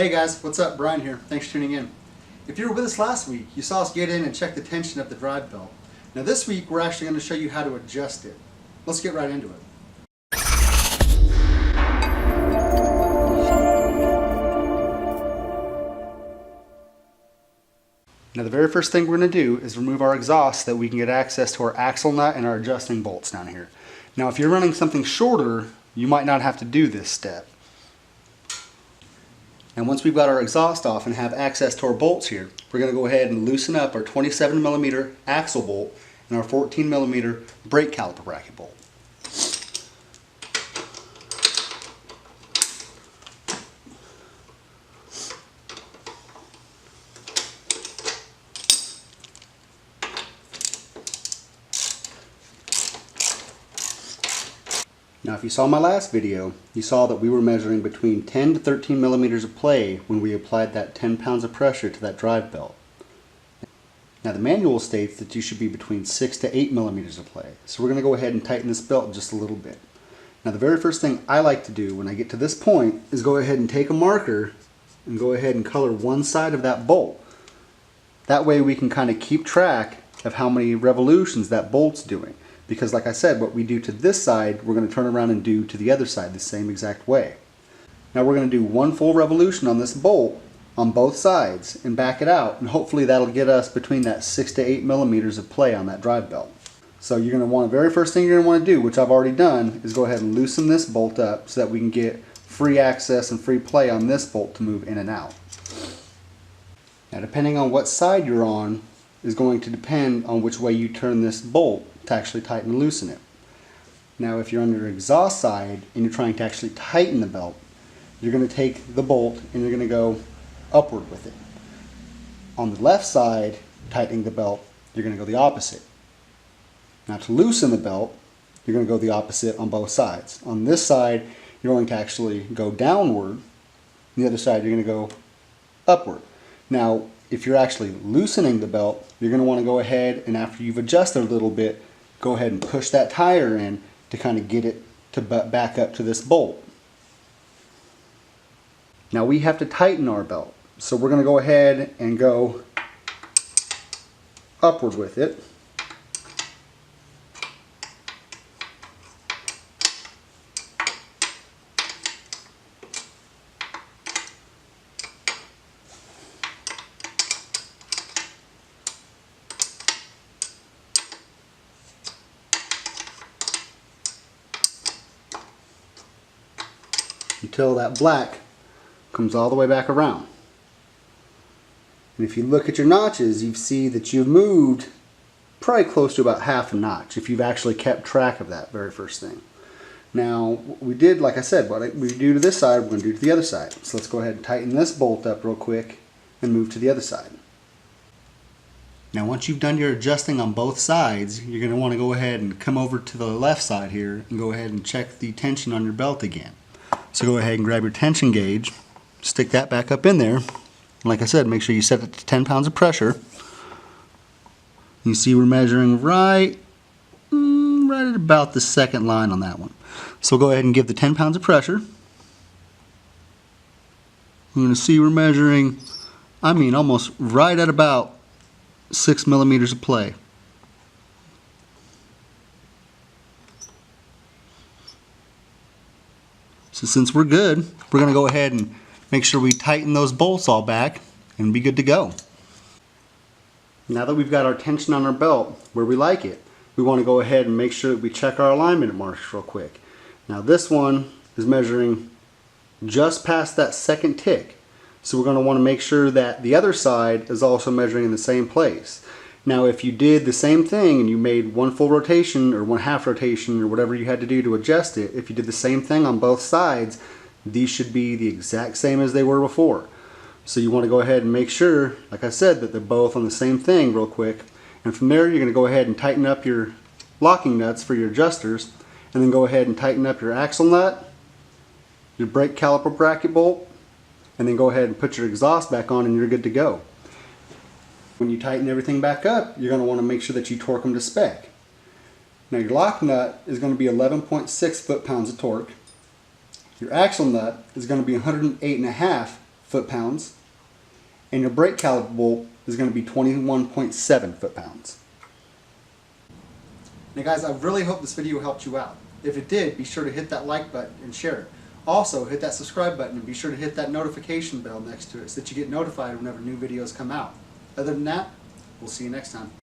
Hey guys, what's up? Bryan here. Thanks for tuning in. If you were with us last week, you saw us get in and check the tension of the drive belt. Now this week, we're actually going to show you how to adjust it. Let's get right into it. Now the very first thing we're going to do is remove our exhaust so that we can get access to our axle nut and our adjusting bolts down here. Now if you're running something shorter, you might not have to do this step. And once we've got our exhaust off and have access to our bolts here, we're going to go ahead and loosen up our 27mm axle bolt and our 14mm brake caliper bracket bolt. Now if you saw my last video, you saw that we were measuring between 10 to 13 millimeters of play when we applied that 10 pounds of pressure to that drive belt. Now the manual states that you should be between 6 to 8 millimeters of play. So we're going to go ahead and tighten this belt just a little bit. Now the very first thing I like to do when I get to this point is go ahead and take a marker and go ahead and color one side of that bolt. That way we can kind of keep track of how many revolutions that bolt's doing. Because like I said, what we do to this side, we're going to turn around and do to the other side the same exact way. Now we're going to do one full revolution on this bolt on both sides and back it out, and hopefully that'll get us between that 6 to 8 millimeters of play on that drive belt. So you're going to want, the very first thing you're going to want to do, which I've already done, is go ahead and loosen this bolt up so that we can get free access and free play on this bolt to move in and out. Now depending on what side you're on is going to depend on which way you turn this bolt to actually tighten and loosen it. Now if you're on your exhaust side and you're trying to actually tighten the belt, you're going to take the bolt and you're going to go upward with it. On the left side, tightening the belt, you're going to go the opposite. Now to loosen the belt, you're going to go the opposite on both sides. On this side, you're going to actually go downward. On the other side, you're going to go upward. Now if you're actually loosening the belt, you're going to want to go ahead and after you've adjusted a little bit, go ahead and push that tire in to kind of get it to back up to this bolt. Now we have to tighten our belt, so we're going to go ahead and go upward with it. Until that black comes all the way back around. And if you look at your notches, you see that you've moved probably close to about half a notch if you've actually kept track of that very first thing. Now what we did, like I said, what we do to this side, we're going to do to the other side. So let's go ahead and tighten this bolt up real quick and move to the other side. Now once you've done your adjusting on both sides, you're going to want to go ahead and come over to the left side here and go ahead and check the tension on your belt again. So go ahead and grab your tension gauge, stick that back up in there. And like I said, make sure you set it to 10 pounds of pressure. You see we're measuring right at about the second line on that one. So go ahead and give the 10 pounds of pressure. You're going to see we're measuring, almost right at about 6 millimeters of play. So since we're good, we're going to go ahead and make sure we tighten those bolts all back and be good to go. Now that we've got our tension on our belt where we like it, we want to go ahead and make sure that we check our alignment marks real quick. Now this one is measuring just past that second tick. So we're going to want to make sure that the other side is also measuring in the same place. Now if you did the same thing and you made one full rotation or one half rotation or whatever you had to do to adjust it, if you did the same thing on both sides, these should be the exact same as they were before. So you want to go ahead and make sure, like I said, that they're both on the same thing real quick. And from there you're going to go ahead and tighten up your locking nuts for your adjusters, and then go ahead and tighten up your axle nut, your brake caliper bracket bolt, and then go ahead and put your exhaust back on and you're good to go. When you tighten everything back up, you're going to want to make sure that you torque them to spec. Now your lock nut is going to be 11.6 foot-pounds of torque. Your axle nut is going to be 108.5 foot-pounds, and your brake caliper bolt is going to be 21.7 foot-pounds. Now guys, I really hope this video helped you out. If it did, be sure to hit that like button and share it. Also, hit that subscribe button and be sure to hit that notification bell next to it so that you get notified whenever new videos come out. Other than that, we'll see you next time.